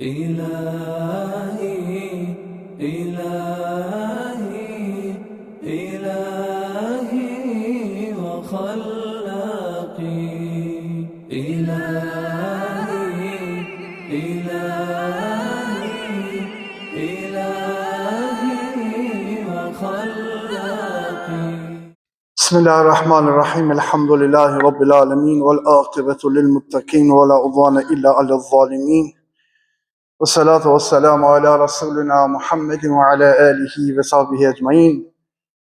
إلهي إلهي إلهي وخلاقي إلهي إلهي إلهي وخلاقي. بسم الله الرحمن الرحيم. الحمد لله رب العالمين والعاقبة للمتقين ولا عدوان إلا على الظالمين، والصلاة والسلام على رسولنا محمد وعلى آله وصحبه أجمعين.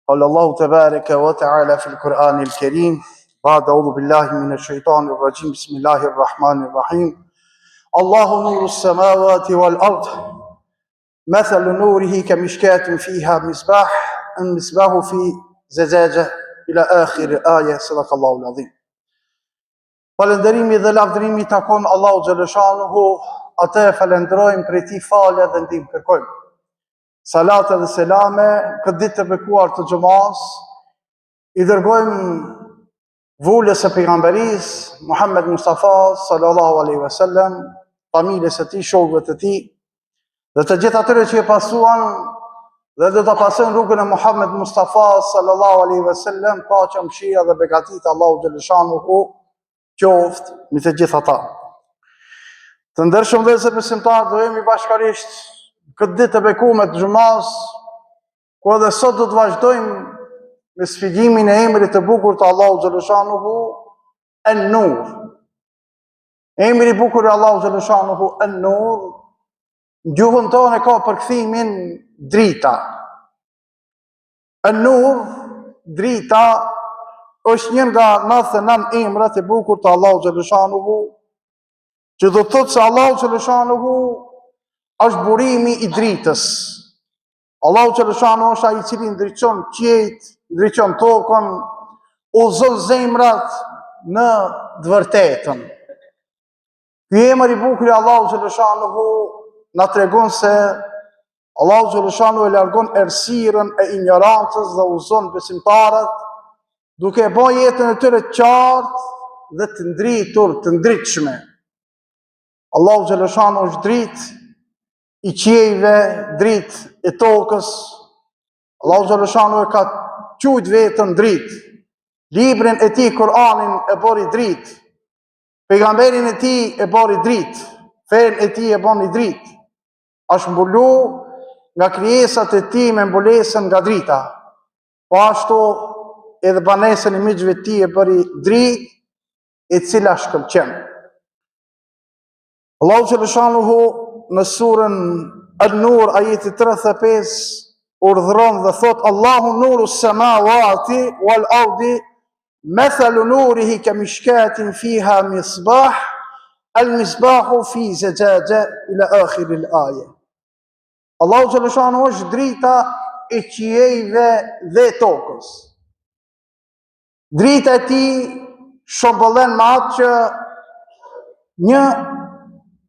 قال الله تبارك وتعالى في القرآن الكريم بعد أعوذ بالله من الشيطان الرجيم بسم الله الرحمن الرحيم. الله نور السماوات والأرض مثل نوره كمشكاة فيها مصباح المصباح في زجاجة إلى آخر آية. صدق الله العظيم. Falënderimi dhe lavdërimi takon Allahu xhaleshanuhu, atë e falenderojmë për ti falë dhe ndihmë kërkojmë. Salat dhe selame këtë ditë të bekuar të xhumas i dërgojmë vulës së pejgamberis Muhammed Mustafa sallallahu alaihi wasallam, familjes së tij, shokëve të tij dhe të gjithë atyre që e pasuan dhe do të pasojnë rrugën e Muhammed Mustafa sallallahu alaihi wasallam, paqja, mëshira dhe begatit Allahu xhaleshanuhu qoftë me të gjithë ata. Të ndershëm vëllezër besimtarë, do jemi bashkërisht këtë ditë të bekuar të xumas, ku edhe sot do të vazhdojmë me sfidimin e emrit të bukur të Allahu xhaleshanuhu An-Nur. Emri i bukur i Allahu xhaleshanuhu An-Nur, gjuhën tonë ka përkthimin drita. An-Nur, drita, është një nga 99 emrat e bukur të Allahu xhaleshanuhu, që do të thotë se Allahu xhaleshanuhu është burimi i dritës. Allahu xhaleshanuhu është ai i cili ndriçon qiejt, ndriçon tokën, udhëzon zemrat në të vërtetën. Ky emër i bukur i Allahu xhaleshanuhu na tregon se Allahu xhaleshanuhu e largon errësirën e ignorancës dhe udhëzon besimtarët, duke e bërë jetën e tyre të qartë dhe të ndritur, të ndritshme. Allahu xhaleshanuhu është dritë i qiejve, dritë e tokës. Allahu xhaleshanuhu e ka quajtur vetën dritë. Librin e tij Kur'anin e bëri dritë. Pejgamberin e tij e bëri dritë. Fen e tij e bëni dritë. Është mbulu nga krijesat e tij me mbulesën nga drita. Po ashtu edhe banesën e miqve të tij e bëri dritë e cila shkëlqen. Allahu xhaleshanuhu në surën An-Nur ajeti 35 urdhëron dhe thot: Allahu nuru s-samawati wal ardi mathalu nurihi kamishkatin fiha misbah al-misbahu fi zajaja ila akhir al-aya. Allahu xhaleshanuhu është drita e qiejve dhe tokës. Drita e tij shëmbëllen me atë që një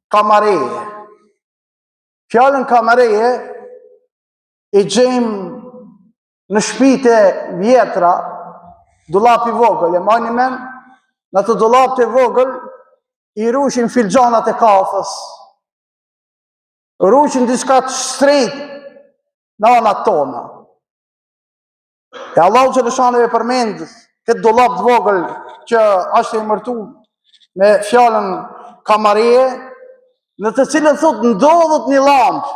kamareje. Fjalën kamareje e gjejmë në shtëpitë vjetra, dollap i vogël, e mani men, në të dollap të vogël i rushin filxhanat e kafës, rushin diçka të shtrenjtë në anat tona. E Allahu xhaleshanuhu e përmend këtë dollap të vogël që është e emërtuar me fjalën kamareje, në të cilën thot ndodhet një lampë.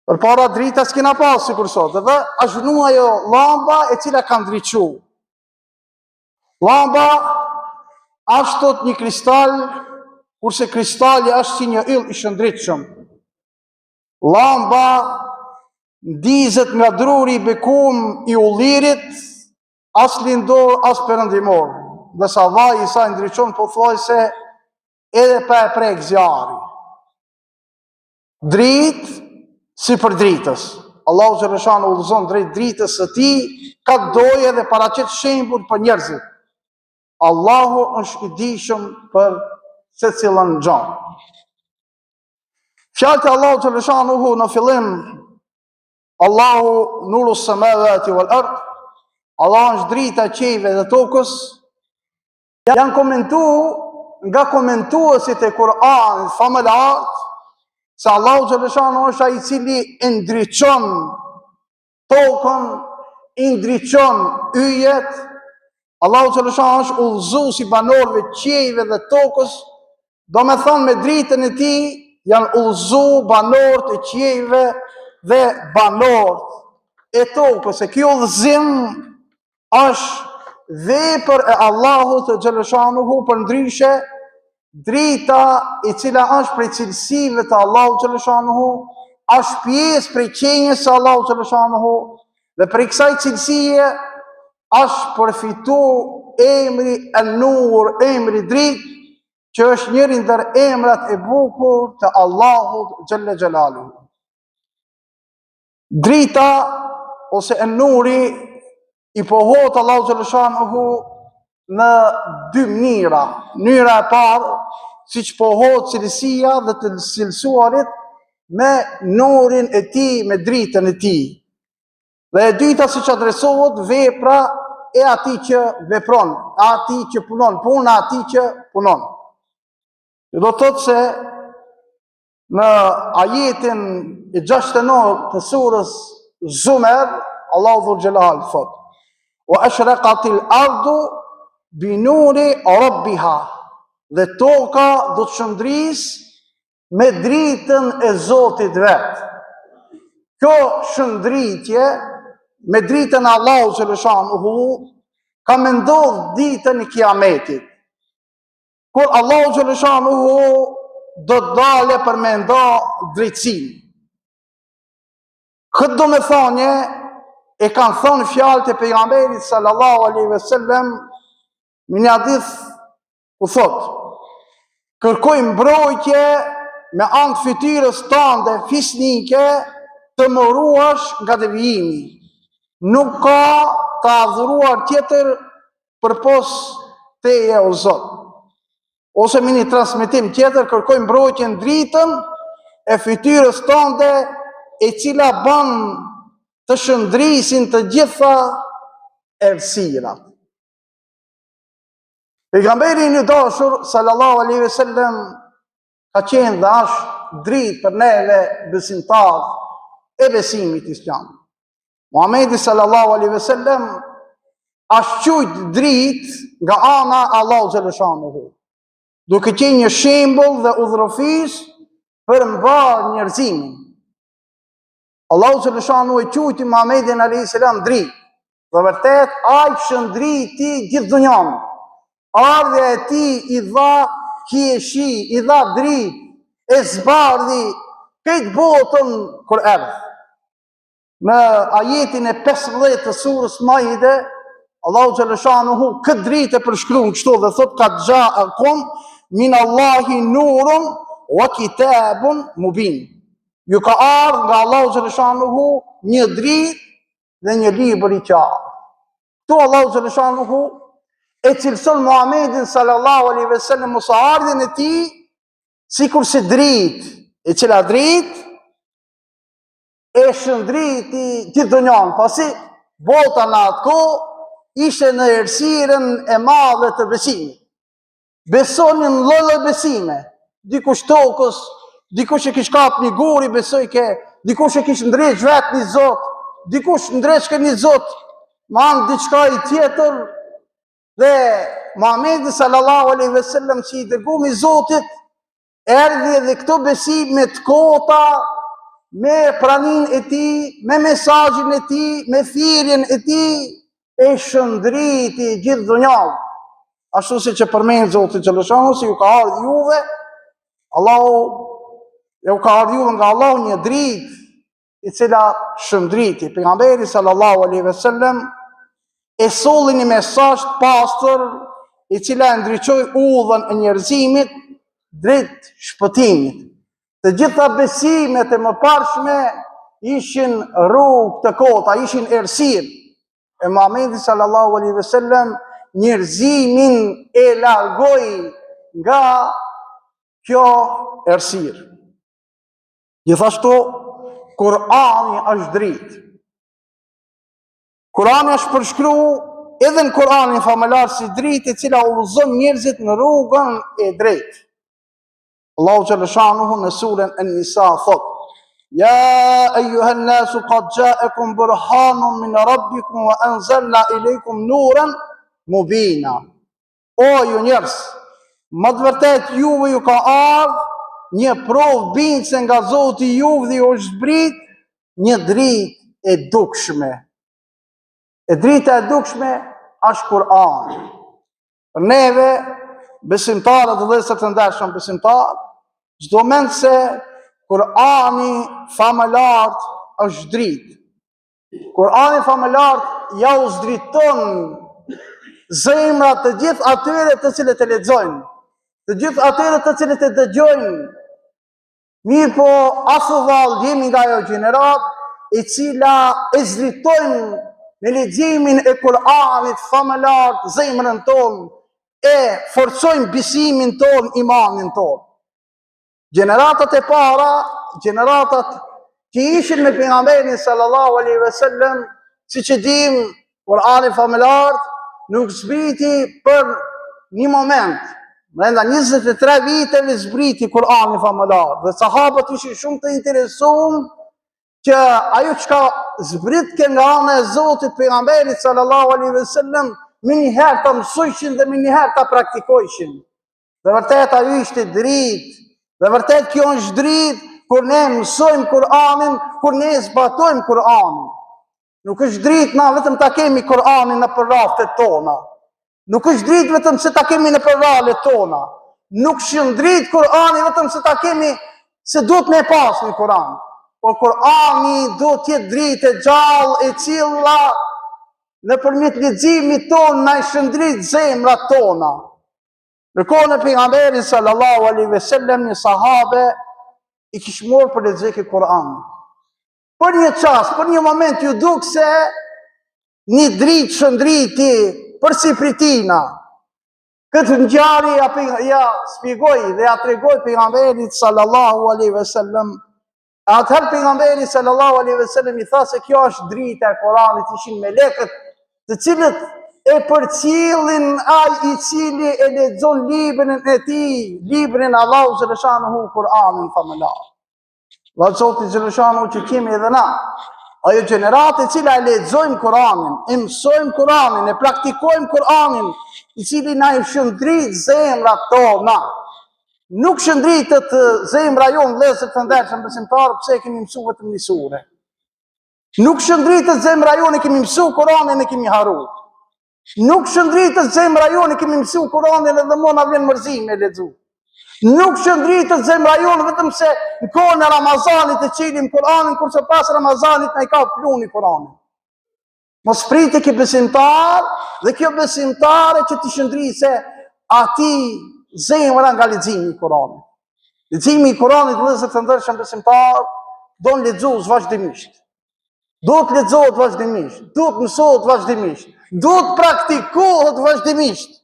Përpara drita s'kena pas sikur sot, edhe është vënë ajo llamba e cila ka ndriçu. Llamba është thot një kristal, kurse kristali është si një yll i shëndritshëm. Llamba ndizet nga druri i bekum i ullirit, as lindor, as perëndimor. Dhe sa vaji i saj ndriçon pothuajse edhe pa e prek zjarri. Dritë si për dritës. Allahu xhaleshanuhu udhëzon drejt dritës së tij, ka dojë dhe paraqet shembull për njerëzit. Allahu është i dijshëm për secilën gjë. Fjalët e Allahu xhaleshanuhu në fillim, Allahu nuru s-samawati wal ard, Allah është drita e qiejve dhe tokës, janë komentuar nga komentuesit e Kur'anit famëlar se Allahu xhaleshanu është ai i cili e ndriçon tokën, i ndriçon yjet. Allahu xhaleshanu është udhëzuesi i banorëve të qiejve dhe tokës, do me thonë me dritën e tij janë udhëzu banorët e qiejve dhe banorët e tokës. E kjo udhëzim është vepër e Allahut xhaleshanuhu, për ndryshe drita e cila është prej cilësive të Allahut xhaleshanuhu është pjesë prej qenjes së Allahut xhaleshanuhu, dhe prej kësaj cilësie është përfitu emri an-nur, emri dritë, që është njëri ndër emrat e bukur të Allahut xhelle xhelaluhu. Drita ose an-nuri i pohohet Allahu xhaleshanuhu në dy mënyra. Mënyra e parë, siç pohohet cilësia dhe të cilësuarit me nurin e tij, me dritën e tij. Dhe e dyta, siç adresohet vepra e atij që vepron, atij që punon, puna e atij që punon. Do të thotë se në ajetin e 69 të surës Zumer, Allahu dhul xhelal thot: "Wa ashraqatil ardu bi nuri rabbiha", dhe toka do të shëndrisë me dritën e Zotit vet. Kjo shëndritje me dritën e Allahut xhaleshanuhu ka me ndodhë ditën e Kiametit, kur Allahu xhaleshanuhu do të dale për me nda drejtësinë. Këtë do me thonje e kanë thonë fjalët e pejgamberit sallallahu alaihi wasallam në një hadith ku thotë: "Kërkoj mbrojtje me anë të fytyrës tënde fisnike të më ruash nga devijimi. Nuk ka të adhuruar tjetër përpos teje o Zot." Ose me një transmetim tjetër, kërkoj mbrojtjen dritën e fytyrës tënde, e cila bën të shëndrisin të gjitha errësirat. Pejgamberi i dashur sallallahu alaihi wasallam ka qenë dhe është dritë për neve besimtarë e besimit islam. Muhamedi sallallahu alaihi wasallam është quajtur dritë nga ana e Allahut xhaleshanuhu, duke qenë një shembull dhe udhërofis për mbar njerëzimin. Allahu xhaleshanuhu e quajti Muhamedin alayhis salam dritë, dhe vërtet ai shëndriti gjithë dunjan. Ardhja e tij i dha qieshi, i dha dritë, e zbardhi këtë botën kur erdhi. Në ajetin e 15 të surës Maide, Allahu xhaleshanuhu këtë dritë e përshkruan kështu dhe thot: "Qad ja'akum min Allahi nurun wa kitabun mubin." Ju ka ardhur nga Allahu xhaleshanuhu një dritë dhe një libër i qartë. Tu Allahu xhaleshanuhu e cilëson Muhamedin sallallahu alaihi wasallam ose ardhin e tij sikur si dritë, e cila dritë e shëndriti gjithë dunjan, pasi bota në atë kohë ishte në errësirën e madhe të besimit. Besonin lloj besime, dikush tokës, dikush e kish kap një guri besoj ke, dikush e kish ndreq vetë një Zot, dikush ndreq ke një Zot, ma anë diçka i tjetër. Dhe Muhamedi sallallahu alaihi wasallam, si i dërguar i Zotit, erdhi edhe këto besime të kota, me pranin e tij, me mesazhin e tij, me thirrjen e tij, e shëndriti gjithë dunjan. Ashtu si që përmend Zoti xhaleshanuhu, si ju ka ardhur juve, ju ka ardhur juve nga Allahu një dritë i cila shëndriti. Pejgamberi sallallahu alaihi wasallam e solli një mesazh të pastër, i cila ndriçoi udhën e njerëzimit drejt shpëtimit. Të gjitha besimet e mëparshme ishin rrugë të kota, ishin errësirë. E Muhamedi sallallahu alaihi wasallam njerëzimin e largoi nga kjo errësirë. Gjithashtu Kurani është dritë. Kurani është përshkruar edhe në Kur'anin famëlar si dritë e cila udhëzon njerëzit në rrugën e drejtë. Allahu xhallahu shanuhu në surën An-Nisa thot: "Ya ayyuhan nasu qad ja'akum burhanun min rabbikum wa anzalna ilaykum nuran mubina." O ju njerëz, më të vërtet juve ju ka ardhur një provë bindse nga Zoti juve dhe ju është zbrit një dritë e dukshme. E drita e dukshme është Kur'ani. Për neve, besimtarët dhe vëllezër të ndershëm besimtar, çdo mend se Kur'ani famëlart është dritë. Kur'ani famëlart ja u zdriton zemrat të gjithë atyre të cilët e lexojnë, të gjithë atyre të cilët e dëgjojnë. Mirë po, asuvall jemi nga ajo gjenerat e cila e zdritojnë me leximin e Kur'anit famëlart zemrën tonë, e forcojnë besimin tonë, imanin tonë. Gjeneratat e para, gjeneratat që ishin me pejgamberin sallallahu alaihi wasallam, siç e dimë, Kur'ani famëlart nuk zbriti për një moment. Brenda 23 viteve zbriti Kur'ani famëlart dhe sahabët ishin shumë të interesuar që ajo çka zbritke nga ana e Zotit pejgamberit sallallahu alaihi wasallam më njëherë ta mësojshin dhe më njëherë ta praktikojshin. Dhe vërtet ajo ishte dritë. Dhe vërtet kjo është dritë kur ne mësojmë Kur'anin, kur ne zbatojmë Kur'anin. Nuk është dritë na vetëm ta kemi Kur'anin në përraftet tona. Nuk është dritë vetëm se ta kemi në përralet tona. Nuk është dritë Kur'ani vetëm se ta kemi se duhet me pas një Kur'an. Por Kur'ani duhet të jetë dritë e gjallë e cilla nëpërmjet leximit tonë na i shëndrit zemrat tona. Në kohën e pejgamberit sallallahu alaihi wasallam, një sahabe i kishte marrë për lexim Kur'an. Për një çast, për një moment ju duk se një dritë shëndriti përsi pritina. Këtë ngjarje ja shpjegoi dhe ja tregoi pejgamberit sallallahu alaihi wasallam. Atëherë pejgamberi sallallahu alaihi wasallam i tha se kjo është drita e Kuranit, ishin melekët të cilët e përcjellin ai i cili e lexon librin e tij, librin Allahu xhaleshanuhu, Kur'anin famëlar. Vallë Zoti xhaleshanuhu që kemi edhe na, ajo gjeneratë e cila e lexojmë Kur'anin, e mësojmë Kur'anin, e praktikojmë Kur'anin, i cili na i shëndrit zemrat tona. Nuk shëndritët zemra jonë, vëllezër të ndershëm besimtarë, pse e kemi mësuar vetëm një sure. Nuk shëndritët zemra jonë, e kemi mësuar Kur'anin, e kemi harruar. Nuk shëndritët zemra jonë, e kemi mësuar Kur'anin edhe më na vjen mërzim me lexu. Nuk shëndritët zemra jonë vetëm se në kohën e Ramazanit e qilim Kur'anin, kurse pas Ramazanit na i ka pluni Kur'anin. Mos priti ki besimtar dhe kjo besimtare që ti shëndrit se ati zemra nga leximi i Kuranit. Leximi i Kuranit, vëllezër të ndershëm besimtar, do të lexohet vazhdimisht. Do të lexohet vazhdimisht, do të mësohet vazhdimisht, do të praktikohet vazhdimisht.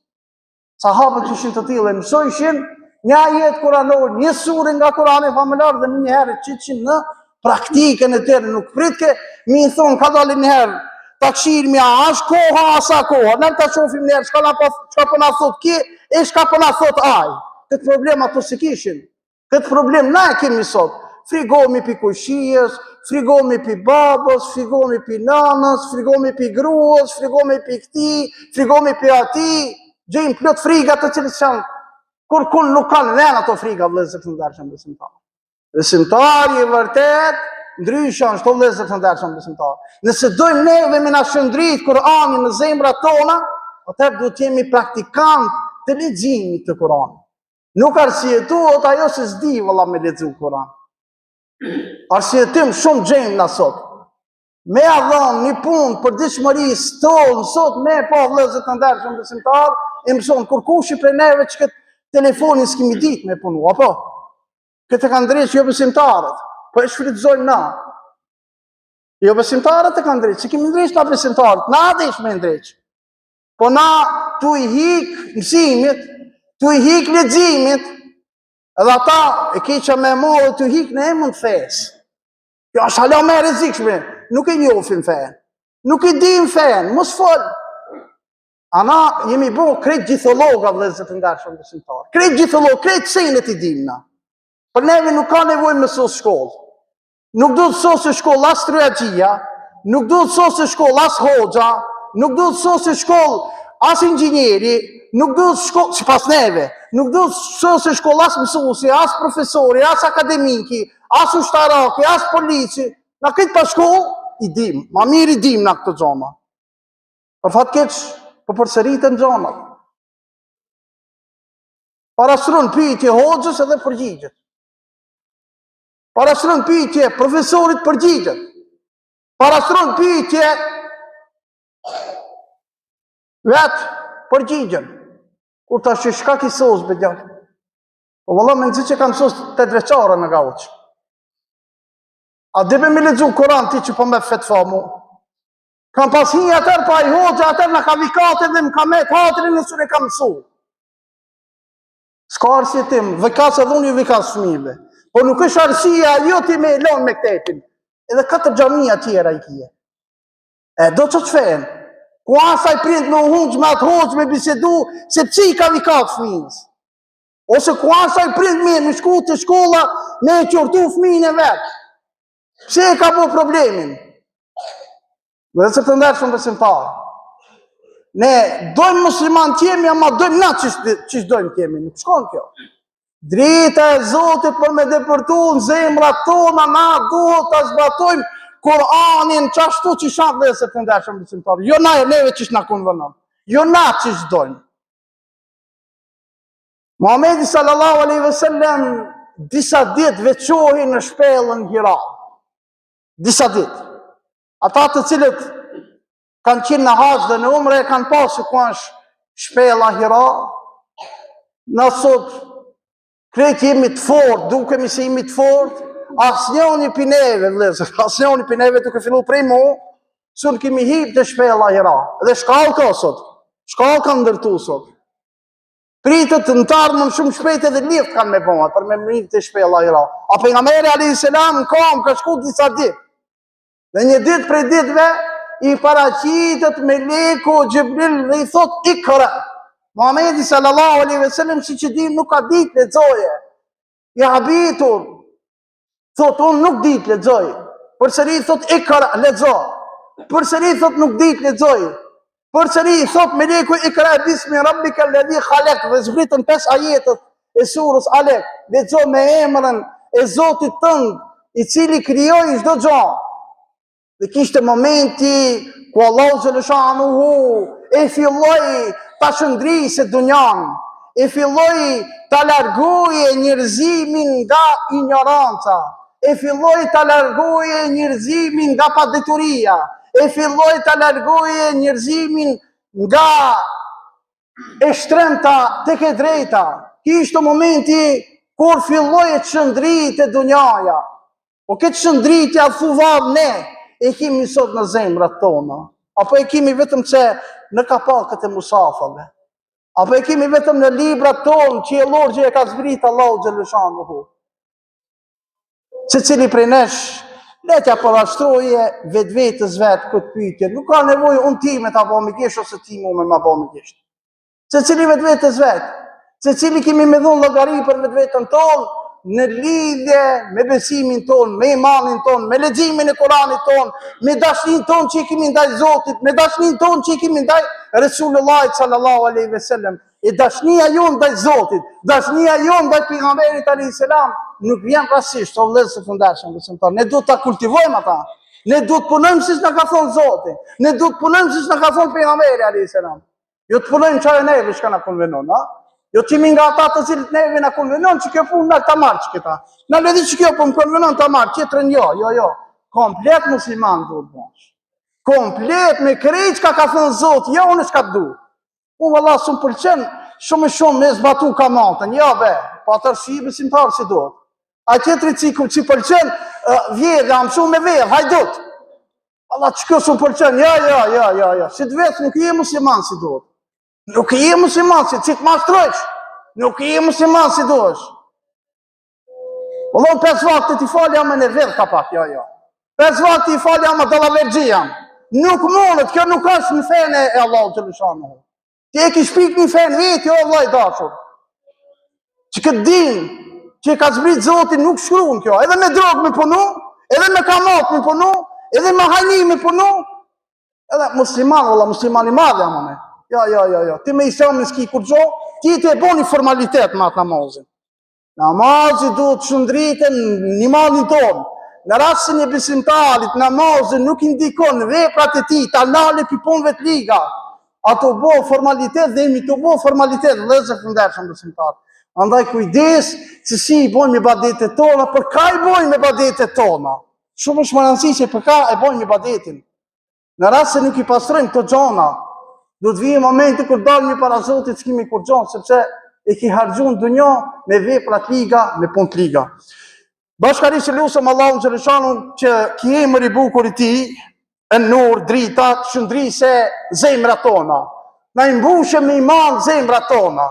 Sahabët ishin të tillë, mësojshin një ajet kuranor, një sure nga Kurani famëlar dhe një herë çitshin në praktikën e tyre, nuk pritke mi thon ka dalë një herë takshirmi a është koha asa koha, ne ta shohim një herë çka po na thot ki e çka po na thot ai. Këtë problem ato si kishin. Këtë problem na e kemi sot. Frigohemi pi kushijës, frigohemi pi babës, frigohemi pi nanës, frigohemi pi gruas, frigohemi pi këtij, frigohemi pi atij. Gjejmë plot friga të cilët janë kur nuk kanë vend ato friga, vëllezër të ndershëm besimtar. Besimtari i vërtet ndryshon, shto vëllezër të ndershëm besimtar. Nëse dojmë neve me na shëndrit Kur'anin në zemrat tona, atëherë duhet jemi praktikant të leximit të Kur'anit. Nuk arsyetuot ajo se s'di valla me lexu Kur'an. Arsyetim shumë gjejmë na sot. Me adhon një punë për dishmërisë tonë sot me pa vëllezër të ndershëm besimtar, e mëson kur kush i prej neve që këtë telefonin s'kemi ditë me punu, apo? Këtë kanë drejtë jo besimtarët, po e shfrytëzojmë na. Jo besimtarët e kanë drejtë, që kemi drejtë na besimtarët, na desh me drejtë. Po na tu i hik mësimit, tu i hik leximit, edhe ata e keqa me morë tu hik në emën të fesë. Jo, është hala me rrezikshme, nuk e njohim fen. Nuk e dim fen, mos fol. Ana jemi bo krejt gjithologa, vëllezër të ndershëm besimtarë. Krejt gjithologa, krejt senet i dim na. Për neve nuk ka nevojë me sos shkollë. Nuk do të sosë shkollë as strategjia, nuk do të sosë shkollë as hoxha, nuk do të sosë shkollë as inxhinieri, nuk do të shkollë sipas neve, nuk do të sosë shkollë as mësuesi, as profesori, as akademiki, as ushtaraki, as polici. Na këtë pa shkollë i dim, ma mirë i dim na këtë gjona. Për fat keq, po përsëritën gjonat. Parashtron pyetje hoxhës edhe përgjigjet. Parashtron pyetje profesorit përgjigjet. Parashtron pyetje vetë përgjigjen. Kur ta shka ki sos be djallë. Po valla me nëzi që kam sos të dreqare me gauq. A dibe me lexu Koran ti që po me fetfa mu. Kam pas hi atër pa i hoxha atër në ka vikate dhe më ka met hatrin nësër e kam mësu. Ska arsje tim, vikas edhe unë ju vikas fëmijëve. Po nuk është arsia jo ti me lon me këtepin. Edhe 4 xhamia tjera i kje. Do që të fen. Ku asaj prind me uhunç me atë hoxh me bisedu se pësi ka vikat fëmijës. Ose ku asaj prind me shku të shkolla me e qortu fëmijën e vetë. Pse e ka po problemin? Dhe se të ndershëm besimtarë. Ne dojmë musliman t'jemi, ama dojmë na qish dojmë t'jemi, nuk shkon kjo. Drita e Zotit për me depërtu në zemrat tona, na duhet të zbatojmë Kur'anin qashtu që shanë dhe se të ndeshëm besimtarë. Jo na e neve qish na konvenon, jo na qish dojmë. Muhamedi sallallahu alaihi wasallam disa ditë veçohi në shpellën Hira. Disa ditë. Ata të cilët kanë qenë në haqë dhe në umre, kanë pasë ku është shpella Hira. Në sot, krejt jemi të fort, dukemi se jemi të fort, asnjoni pineve, vlezër, asnjoni pineve duke fillu prej mu, sun kemi hip të shpella Hira. Dhe shkallë ka sot, shkallë kanë ndërtu sot. Pritët në tarë më shumë shpejt edhe lift kanë me bëma, për me mrit të shpella Hira. A pejgamberi alayhis salam ka shku disa ditë. Dhe një ditë prej ditëve, i paraqitet me leku Gjibril dhe i thot ikra. Muhamedi sallallahu alaihi wasallam si që dim nuk ka ditë lexoje. I habitur. Thot unë nuk ditë lexoj. Përsëri thot ikra lexo. Përsëri thot nuk ditë lexoj. Përsëri thot me leku ikra bismi rabbika alladhi khalaq dhe zbritën 5 ajetet e surës Alaq. Lexo me emrin e Zotit tënd i cili krijoi çdo gjë. Dhe kishte momenti ku Allahu xhaleshanuhu e filloi ta shëndrisë dunjan, e filloi ta largoje njerëzimin nga ignoranca, e filloi ta largoje njerëzimin nga padeturia, e filloi ta largoje njerëzimin nga e shtremta tek e drejta. Kishte momenti kur filloi të shëndrite dunjaja. Po këtë shëndritja thuvar ne e kemi sot në zemrat tona, apo e kemi vetëm që në kapakët e musafave, apo e kemi vetëm në librat tonë që e lorgje e ka zbrit Allahu xhaleshanuhu. Se cili prej nesh, letja përashtroje vetë vetës vetë këtë pyetje, nuk ka nevojë unë ti me ta bo me kesh ose ti mu me ma bo me kesh. Se cili vetë vetës vetë, se cili kemi me dhunë llogari për vetë vetën tonë, në lidhje me besimin ton, me imanin ton, me leximin e Kuranit ton, me dashnin ton që i kemi ndaj Zotit, me dashnin ton që i kemi ndaj Resulullahit sallallahu alaihi wasallam. E dashnia jon ndaj Zotit, dashnia jon ndaj pejgamberit alayhis salam nuk vjen rastisht, o vëllezër të fundashëm besimtar. Ne duhet ta kultivojmë ata. Ne duhet punojmë siç na ka thonë Zoti. Ne duhet punojmë siç na ka thonë pejgamberi alayhis salam. Jo të punojmë çfarë neve çka na konvenon, ha? Jo që mi nga ata të cilët neve në konvenon që kjo punë në të marë që këta. Në ledhi që kjo punë konvenon të marë, qëtërën jo. Komplet musliman duhet bësh. Komplet me krejt që ka thënë Zotë, jo unë shka të du. Unë vëlla së më pëlqen shumë me zbatu kamatën, jo be, po atër shi besimtarë si duhet. A qëtëri që pëlqen vjedhe, a më shumë me vedhe, hajdut. Vëlla që kjo së më pëlqen, jo. Si të vetë nuk je musliman si duhet. Nuk je musliman si të mashtrojsh, nuk je musliman si duhesh. Vëllon 5 vakte t'i falja me në vedh kapak, jo. 5 vakte t'i falja me dalavergjia. Nuk mundet, kjo nuk është në fene e Allahu xhaleshanuhu. Ti e ki shpik një fenë veti, o vllai dashur. Që këtë din, që e ka zbrit Zoti nuk shkruan kjo. Edhe me drogë me punu, edhe me kamat me punu, edhe me hajni me punu, edhe musliman, valla, musliman i madhe amane. Ja. Ti me islamin s'ki kur gjo, ti të e boni formalitet me atë namazin. Namazi duhet shëndritën një malin tonë. Në rastin e besimtarit, namazin nuk indikon veprat e tij, ta lale pi punëve të liga. Ato bo formalitet dhe imi të bo formalitet, vëllezër të ndershëm besimtar. Andaj kujdes se si i bojmë ibadetet tona, për ka i bojmë ibadetet tona. Shumë është më rëndësishme për ka e bojmë ibadetin. Në rast se nuk i pastrojmë këto gjona, do të vijë momenti kur dalmi para Zotit s'kemi kur gjon, sepse e ki harxhuar dunjë me vepra të liga, me punë të liga. Bashkarisht lutem Allahun xhaleshanu që ki emër i bukur i tij, An-Nur, drita, të shëndrise zemrat tona. Na i mbushë me iman zemrat tona.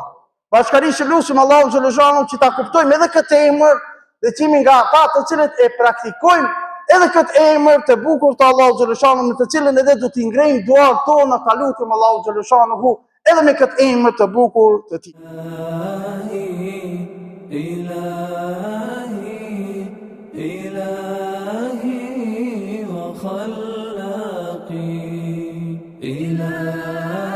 Bashkarisht lutem Allahun xhaleshanu që ta kuptojmë edhe këtë emër dhe që jemi nga ata të cilët e praktikojmë edhe këtë emër të bukur të Allahut xhaleshanu, me të cilën edhe do t'i ngrejmë duart tona, ta lutim Allahun xhaleshanu edhe me këtë emër të bukur të tij. إلهي وخلاقي إلهي